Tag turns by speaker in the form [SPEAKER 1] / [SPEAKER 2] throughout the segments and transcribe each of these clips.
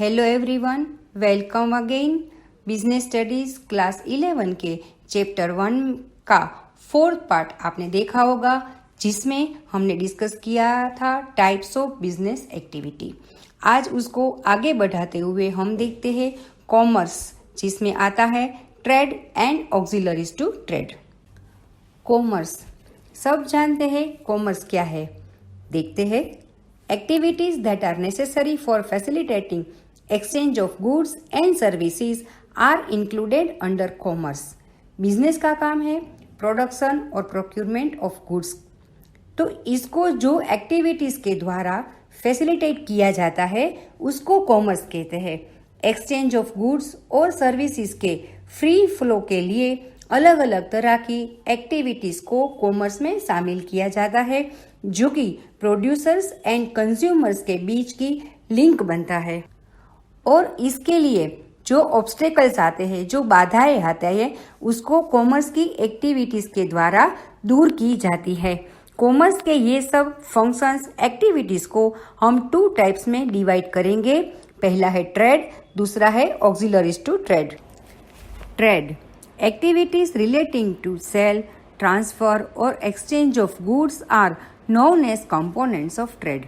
[SPEAKER 1] Hello everyone, welcome again. Business studies class 11 के chapter 1 का 4th part आपने देखा होगा, जिसमें हमने डिस्कस किया था टाइप्स ऑफ बिजनेस एक्टिविटी। आज उसको आगे बढ़ाते हुए हम देखते हैं कॉमर्स, जिसमें आता है trade and auxiliaries to trade. Commerce सब जानते हैं, कॉमर्स क्या है? देखते हैं। Activities that are necessary for facilitating exchange of goods and services are included under commerce. Business का काम है प्रोडक्शन और प्रोक्यूरमेंट ऑफ गुड्स, तो इसको जो एक्टिविटीज के द्वारा फैसिलिटेट किया जाता है उसको कॉमर्स कहते हैं। एक्सचेंज ऑफ गुड्स और सर्विसेज के फ्री फ्लो के लिए अलग अलग तरह की एक्टिविटीज को कॉमर्स में शामिल किया जाता है, जो कि प्रोड्यूसर्स एंड कंज्यूमर्स के बीच की लिंक बनता है। और इसके लिए जो ऑब्स्टेकल्स आते हैं, जो बाधाएं आते हैं, उसको कॉमर्स की एक्टिविटीज के द्वारा दूर की जाती है। कॉमर्स के ये सब फंक्शंस, एक्टिविटीज को हम 2 टाइप्स में डिवाइड करेंगे। पहला है ट्रेड, दूसरा है auxiliaries to trade. Trade activities relating to sale, transfer or exchange of goods are known as components of trade.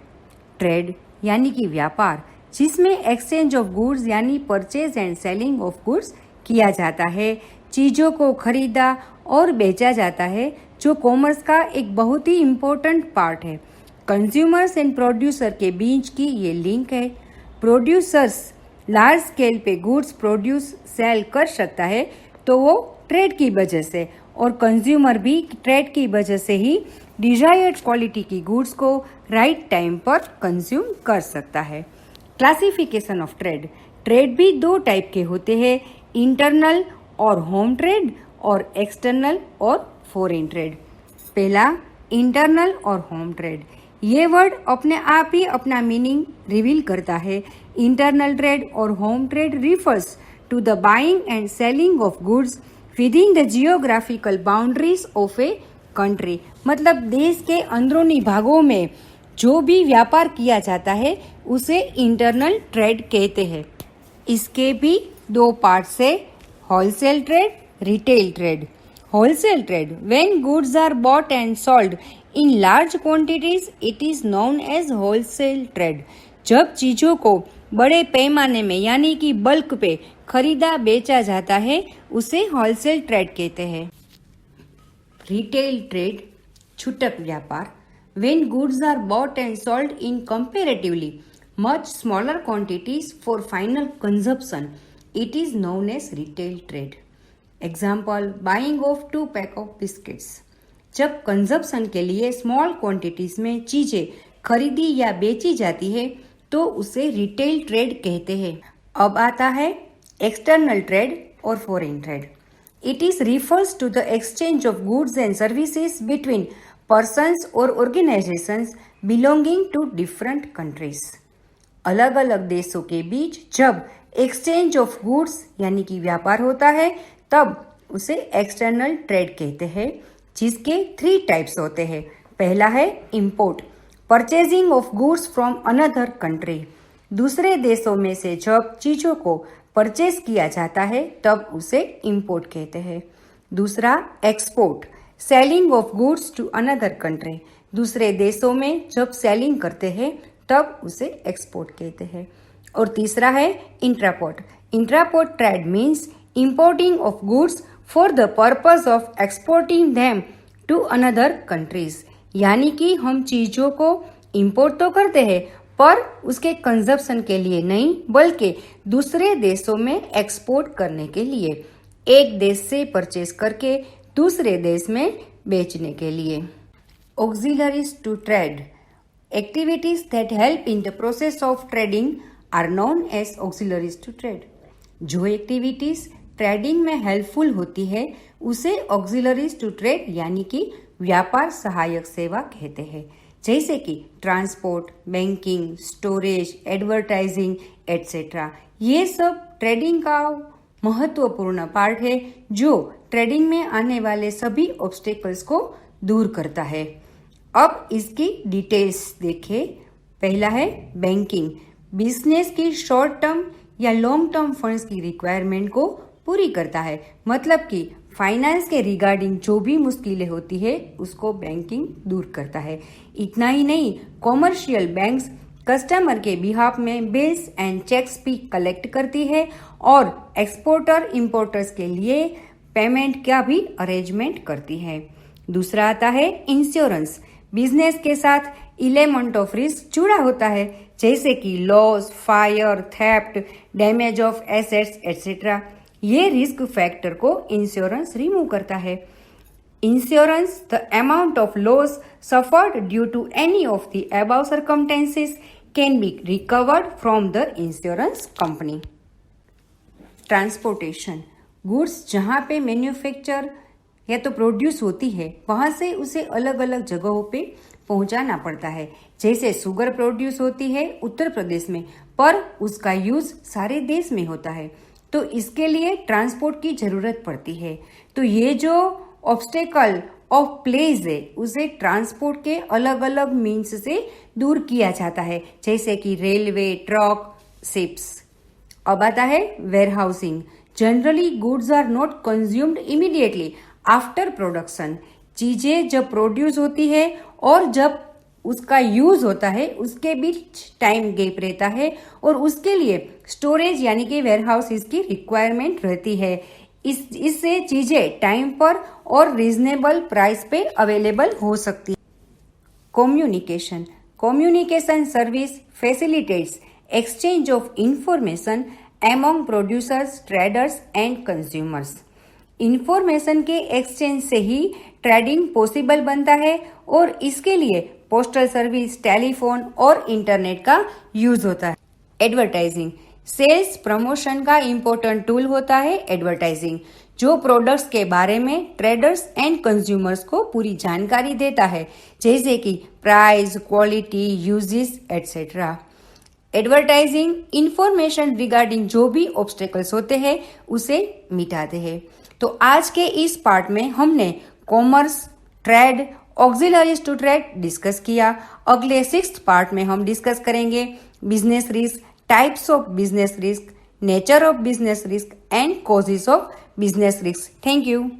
[SPEAKER 1] Trade यानी कि व्यापार, जिसमें एक्सचेंज ऑफ गुड्स यानी purchase and selling of goods किया जाता है, चीज़ों को खरीदा और बेचा जाता है, जो कॉमर्स का एक बहुत ही इम्पोर्टेंट पार्ट है। कंज्यूमर्स एंड प्रोड्यूसर के बीच की ये लिंक है। प्रोड्यूसर्स लार्ज स्केल पे गुड्स प्रोड्यूस सेल कर सकता है तो वो ट्रेड की वजह से, और कंज्यूमर भी ट्रेड की वजह से ही डिजायर्ड क्वालिटी की गुड्स को राइट टाइम पर कंज्यूम कर सकता है। Classification of trade. ट्रेड भी 2 टाइप के होते हैं, इंटरनल और होम ट्रेड, और एक्सटर्नल और फॉरेन ट्रेड। पहला इंटरनल और होम ट्रेड। ये वर्ड अपने आप ही अपना मीनिंग रिवील करता है। इंटरनल ट्रेड और home trade refers to the buying and selling of goods within the geographical boundaries of a country। मतलब देश के अंदरूनी भागों में जो भी व्यापार किया जाता है उसे इंटरनल ट्रेड कहते हैं। इसके भी 2 पार्ट्स है, wholesale trade, retail trade. Wholesale trade, when goods are bought and sold in large quantities, it is known as wholesale trade। जब चीजों को बड़े पैमाने में यानी कि बल्क पे खरीदा बेचा जाता है उसे होलसेल ट्रेड कहते हैं। रिटेल ट्रेड, छूटक व्यापार, when goods are bought and sold in comparatively much smaller quantities for final consumption, it is known as retail trade। Example, buying of 2 pack of biscuits। जब कंजप्शन के लिए small quantities में चीजें खरीदी या बेची जाती है तो उसे रिटेल ट्रेड कहते हैं। अब आता है एक्सटर्नल ट्रेड और foreign trade. It is refers to the exchange of goods and services between persons और organisations belonging to different countries. अलग अलग देशों के बीच जब एक्सचेंज ऑफ गुड्स यानी कि व्यापार होता है तब उसे एक्सटर्नल ट्रेड कहते हैं, जिसके 3 टाइप्स होते हैं। पहला है import, purchasing of goods from another country. दूसरे देशों में से जब चीजों को परचेज किया जाता है तब उसे इंपोर्ट कहते हैं। दूसरा export, selling of goods to another country. दूसरे देशों में जब सेलिंग करते हैं तब उसे एक्सपोर्ट कहते हैं। और तीसरा है entrepot. Entrepot trade means importing of goods for the purpose of exporting them to another countries. यानी कि हम चीजों को इंपोर्ट तो करते हैं पर उसके कंजप्शन के लिए नहीं, बल्कि दूसरे देशों में एक्सपोर्ट करने के लिए, एक देश से परचेज करके दूसरे देश में बेचने के लिए। Auxiliaries to trade. Activities that help in the process of trading are known as auxiliaries to trade. जो एक्टिविटीज ट्रेडिंग में हेल्पफुल होती है उसे ऑक्सिलरीज टू ट्रेड यानी कि व्यापार सहायक सेवा कहते हैं, जैसे कि transport, banking, storage, advertising etcetera. ये सब ट्रेडिंग का महत्वपूर्ण पार्ट है जो ट्रेडिंग में आने वाले सभी ऑब्स्टेकल्स को दूर करता है। अब इसकी डिटेल्स देखें। पहला है बैंकिंग। बिजनेस की शॉर्ट टर्म या लॉन्ग टर्म फंड्स की रिक्वायरमेंट को पूरी करता है। मतलब कि फाइनेंस के रिगार्डिंग जो भी मुश्किलें होती है उसको बैंकिंग दूर करता है। इतना ही नहीं, कॉमर्शियल बैंक्स कस्टमर के बिहाफ में बिल्स एंड चेक्स भी कलेक्ट करती है और एक्सपोर्टर इंपोर्टर्स के लिए पेमेंट का भी अरेंजमेंट करती है। दूसरा आता है इंश्योरेंस। बिजनेस के साथ एलिमेंट ऑफ रिस्क जुड़ा होता है, जैसे कि loss, fire, theft, damage of assets etcetera. ये रिस्क फैक्टर को इंश्योरेंस रिमूव करता है। Insurance the amount of loss suffered due to any of the above circumstances can be recovered from the insurance company. Transportation. Goods जहाँ पे manufacture या तो produce होती है वहां से उसे अलग अलग जगहों पे पहुंचाना पड़ता है। जैसे शुगर प्रोड्यूस होती है उत्तर प्रदेश में, पर उसका यूज सारे देश में होता है, तो इसके लिए ट्रांसपोर्ट की जरूरत पड़ती है। तो ये जो ऑब्स्टेकल ऑफ प्लेस है उसे ट्रांसपोर्ट के अलग अलग मीन्स से दूर किया जाता है, जैसे कि रेलवे, ट्रक, शिप्स। अब आता है warehousing. Generally goods are not consumed immediately after production. चीजें जब प्रोड्यूस होती है और जब उसका यूज होता है उसके बीच टाइम गैप रहता है और उसके लिए स्टोरेज यानी कि वेयरहाउस की रिक्वायरमेंट रहती है। इससे चीजें टाइम पर और रीजनेबल प्राइस पे अवेलेबल हो सकती है। Communication. Communication service facilitates exchange of information among producers, traders and consumers। Information के एक्सचेंज से ही ट्रेडिंग पॉसिबल बनता है और इसके लिए पोस्टल सर्विस, टेलीफोन और इंटरनेट का यूज होता है। एडवर्टाइजिंग। सेल्स प्रमोशन का इम्पोर्टेंट टूल होता है एडवर्टाइजिंग, जो प्रोडक्ट्स के बारे में ट्रेडर्स एंड कंज्यूमर्स को पूरी जानकारी देता है, जैसे कि price, quality, uses etcetera. Advertising information regarding जो भी ऑब्स्टेकल्स होते हैं उसे मिटाते हैं। तो आज के इस पार्ट में हमने commerce, trade, auxiliaries to trade discuss किया। अगले 6th पार्ट में हम डिस्कस करेंगे business risk, types of business risk, nature of business risk and causes of business risk. Thank you.